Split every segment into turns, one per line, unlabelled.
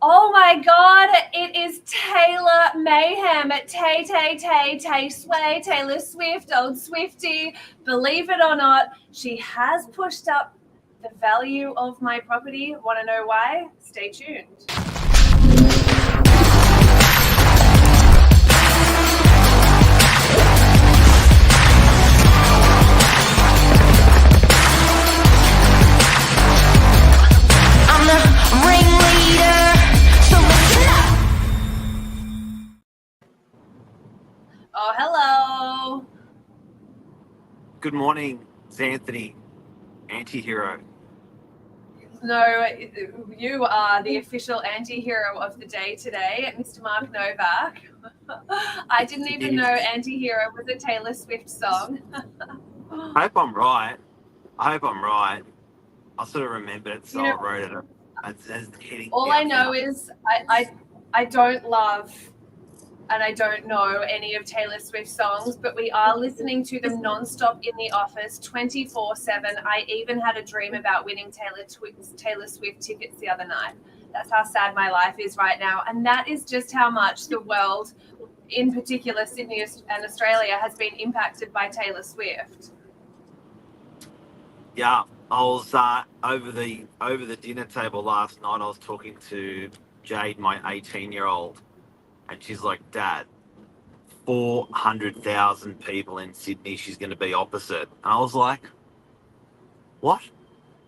Oh my God, it is Taylor Mayhem. Tay Sway, Taylor Swift, old Swiftie. Believe it or not, she has pushed up the value of my property. Want to know why? Stay tuned.
I'm the ringleader, so listen up.
Oh, hello.
Good morning, Zanthany, anti-hero.
No, you are the official anti-hero of the day today, Mr. Mark Novak. I didn't even know anti-hero was a Taylor Swift song.
I hope I'm right. I sort of remembered it, so
You know,
I wrote it as the heading.
all I know is I don't love and I don't know any of Taylor Swift's songs, but we are listening to them nonstop in the office 24/7. I even had a dream about winning Taylor Swift tickets the other night. That's how sad my life is right now. And that is just how much the world, in particular Sydney and Australia, has been impacted by Taylor Swift.
Yeah, I was over the dinner table last night. I was talking to Jade, my 18-year-old, and she's like, "Dad, 400,000 people in Sydney. She's going to be opposite." And I was like, "What?"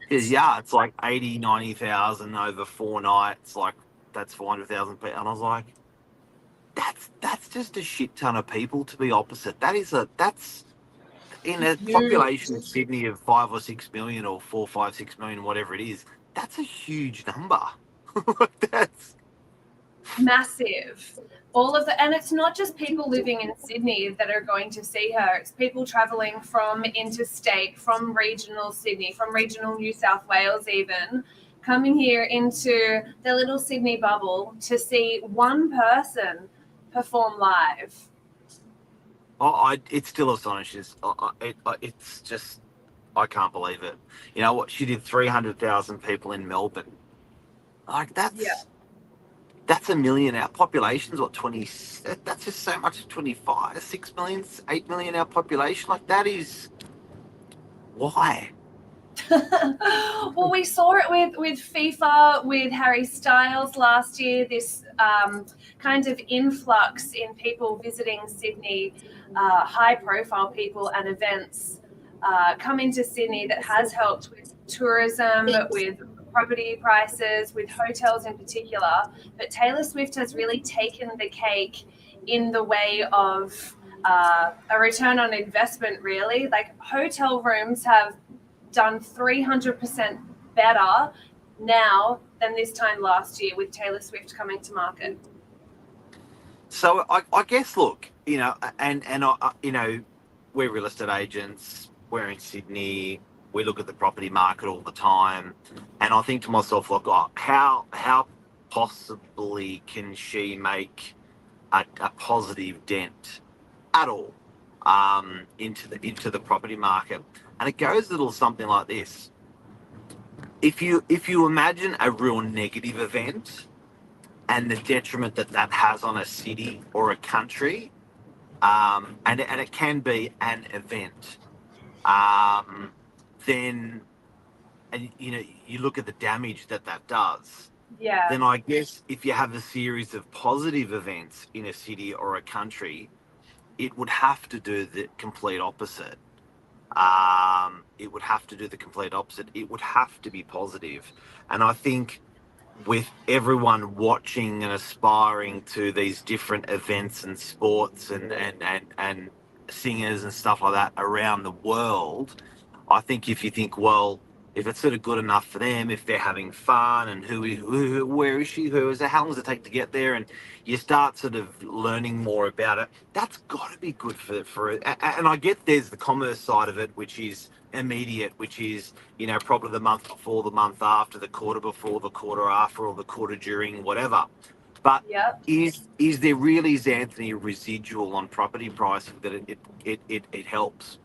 She goes, "Yeah, it's like 80, 90,000 over 4 nights. Like that's 400,000 people." And I was like, "That's just a shit ton of people to be opposite. That's." In a population in Sydney of 5 or 6 million or 4, 5, 6 million, whatever it is, that's a huge number. That's
Massive. And it's not just people living in Sydney that are going to see her. It's people traveling from interstate, from regional Sydney, from regional New South Wales even, coming here into the little Sydney bubble to see one person perform live.
it still astonishes. It's just, I can't believe it. You know what? She did 300,000 people in Melbourne. Like that's a million. Our population's what, 20? That's just so much. 25, 6 million, 8 million. Our population. Like that is why.
Well, we saw it with FIFA, with Harry Styles last year, this kind of influx in people visiting Sydney, high-profile people and events come into Sydney that has helped with tourism, with property prices, with hotels in particular. But Taylor Swift has really taken the cake in the way of a return on investment, really. Like hotel rooms have done 300% better now than this time last year with Taylor Swift coming to market.
So I guess, look, you know, and you know, we're real estate agents. We're in Sydney. We look at the property market all the time, and I think to myself, like, oh, how possibly can she make a positive dent at all into the property market? And it goes a little something like this. If you imagine a real negative event and the detriment that has on a city or a country, and it can be an event, then, and you know, you look at the damage that does.
Yeah.
Then I guess if you have a series of positive events in a city or a country, it would have to do the complete opposite. It would have to do the complete opposite. It would have to be positive. And I think with everyone watching and aspiring to these different events and sports and singers and stuff like that around the world, I think if you think, well, if it's sort of good enough for them, if they're having fun, and where is she, who is it, how long does it take to get there, and you start sort of learning more about it, that's got to be good for it. And I get there's the commerce side of it, which is immediate, which is, you know, probably the month before, the month after, the quarter before, the quarter after, or the quarter during, whatever. But is there really, Zanthony, a residual on property pricing that it helps?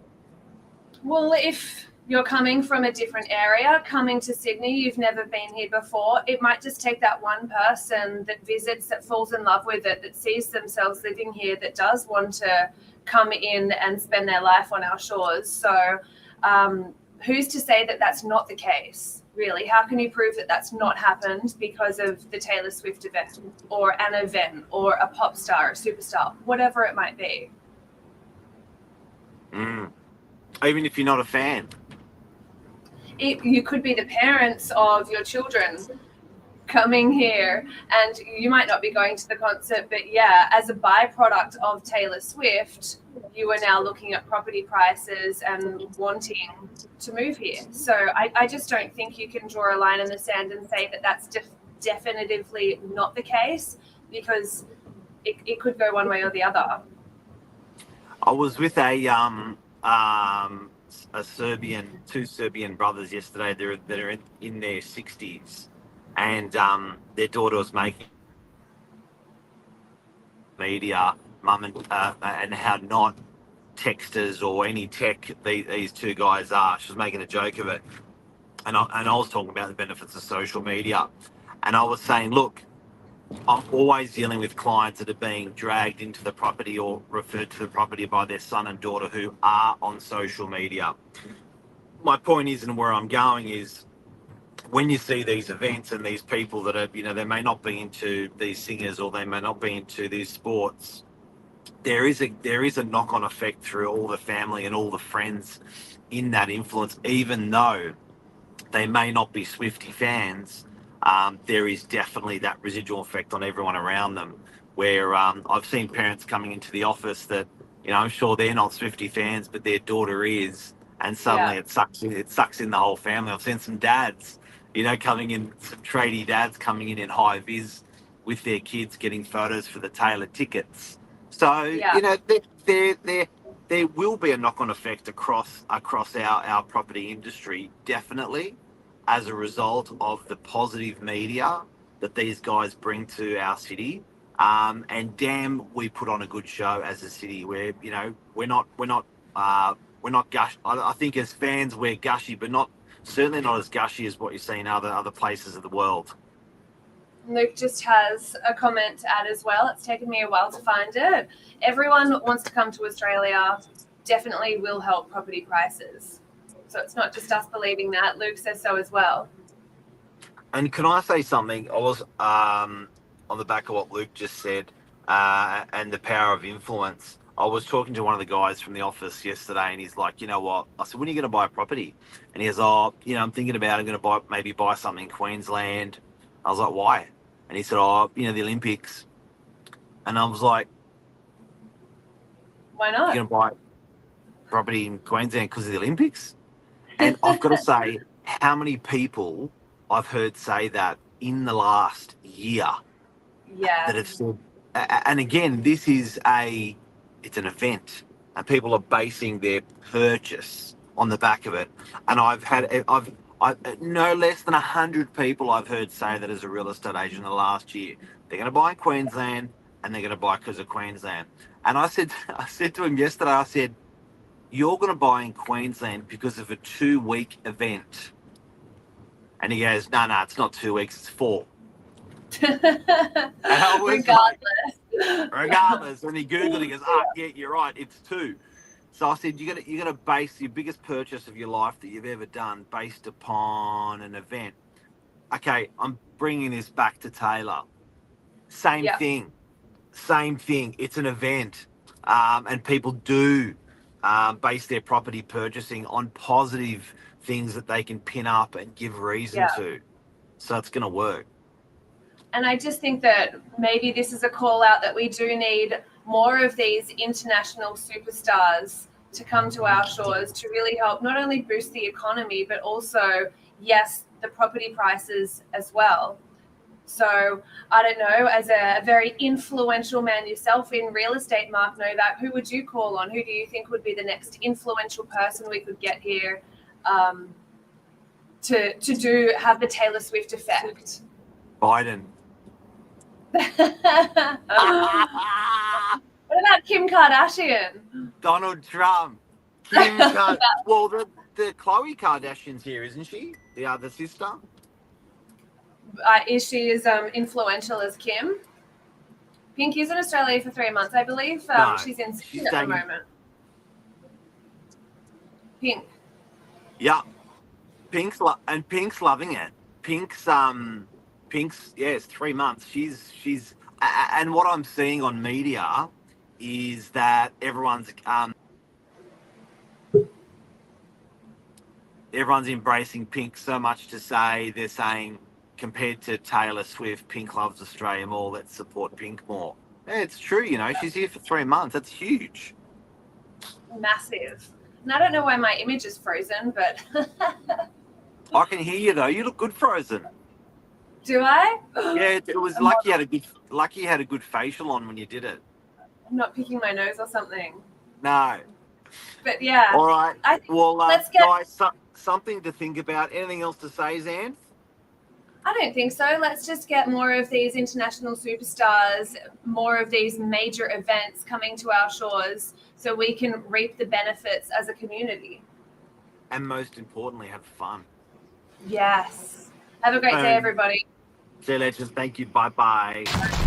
Well, if you're coming from a different area, coming to Sydney, you've never been here before. It might just take that one person that visits, that falls in love with it, that sees themselves living here, that does want to come in and spend their life on our shores. So who's to say that that's not the case, really? How can you prove that that's not happened because of the Taylor Swift event or an event or a pop star, a superstar, whatever it might be?
Even if you're not a fan.
You could be the parents of your children coming here, and you might not be going to the concert, but yeah, as a byproduct of Taylor Swift, you are now looking at property prices and wanting to move here. So I just don't think you can draw a line in the sand and say that that's definitively not the case, because it could go one way or the other.
I was with two Serbian brothers yesterday. They're in their 60s, and their daughter was making media, mum, and how not texters or any tech these two guys are. She was making a joke of it, and I was talking about the benefits of social media, and I was saying, look, I'm always dealing with clients that are being dragged into the property or referred to the property by their son and daughter who are on social media. My point is, and where I'm going is, when you see these events and these people that are, they may not be into these singers or they may not be into these sports, there is a knock-on effect through all the family and all the friends in that influence, even though they may not be Swiftie fans. There is definitely that residual effect on everyone around them, where I've seen parents coming into the office that, I'm sure they're not Swiftie fans, but their daughter is, and suddenly it sucks in the whole family. I've seen some dads, coming in, some tradie dads coming in high vis with their kids getting photos for the Taylor tickets. So, there will be a knock-on effect across our property industry, definitely, as a result of the positive media that these guys bring to our city. And damn, we put on a good show as a city where, we're not gush. I think as fans, we're gushy, but certainly not as gushy as what you see in other places of the world.
Luke just has a comment to add as well. It's taken me a while to find it. Everyone wants to come to Australia, definitely will help property prices. So it's not just us believing that. Luke says so as well.
And can I say something? I was on the back of what Luke just said, and the power of influence. I was talking to one of the guys from the office yesterday, and he's like, you know what? I said, when are you going to buy a property? And he goes, I'm thinking about, I'm going to maybe buy something in Queensland. I was like, why? And he said, the Olympics. And I was like,
why not?
You're going to buy property in Queensland because of the Olympics? And I've got to say, how many people I've heard say that in the last year that have said, and again, this is it's an event, and people are basing their purchase on the back of it. And I've no less than 100 people I've heard say that as a real estate agent in the last year. They're going to buy in Queensland, and they're going to buy because of Queensland. And I said to him yesterday, I said, you're going to buy in Queensland because of a 2-week event. And he goes, no, it's not 2 weeks, it's 4. Regardless. When he Googled, he goes, yeah, you're right, it's 2. So I said, you're going to base your biggest purchase of your life that you've ever done based upon an event. Okay, I'm bringing this back to Taylor. Same thing. It's an event. And people do base their property purchasing on positive things that they can pin up and give reason to. So it's going to work.
And I just think that maybe this is a call out that we do need more of these international superstars to come to our shores to really help not only boost the economy, but also, yes, the property prices as well. So I don't know, as a very influential man yourself in real estate, Mark Novak, who would you call on? Who do you think would be the next influential person we could get here to have the Taylor Swift effect?
Biden.
What about Kim Kardashian?
Donald Trump. Kim Kardashian. Well, the Khloe Kardashian's here, isn't she? The other sister.
Is she as influential as Kim? Pink is in Australia for 3 months, I believe.
No,
She's in
she's
Sydney at the
staying-
moment. Pink.
Yeah, Pink's loving it. Pink's it's 3 months. She's and what I'm seeing on media is that everyone's embracing Pink so much to say they're saying compared to Taylor Swift, Pink loves Australia more. Let's support Pink more. Yeah, it's true. You know, she's here for 3 months. That's huge.
Massive. And I don't know why my image is frozen, but
I can hear you though. You look good frozen.
do I?
Yeah, it was lucky you had a good facial on when you did it.
I'm not picking my nose or something.
No.
But yeah.
All right.
I think
Well,
let's get-
guys, something to think about. Anything else to say, Xanth?
I don't think so. Let's just get more of these international superstars, more of these major events coming to our shores so we can reap the benefits as a community.
And most importantly, have fun.
Yes. Have a great day, everybody.
See you later. Thank you. Bye-bye.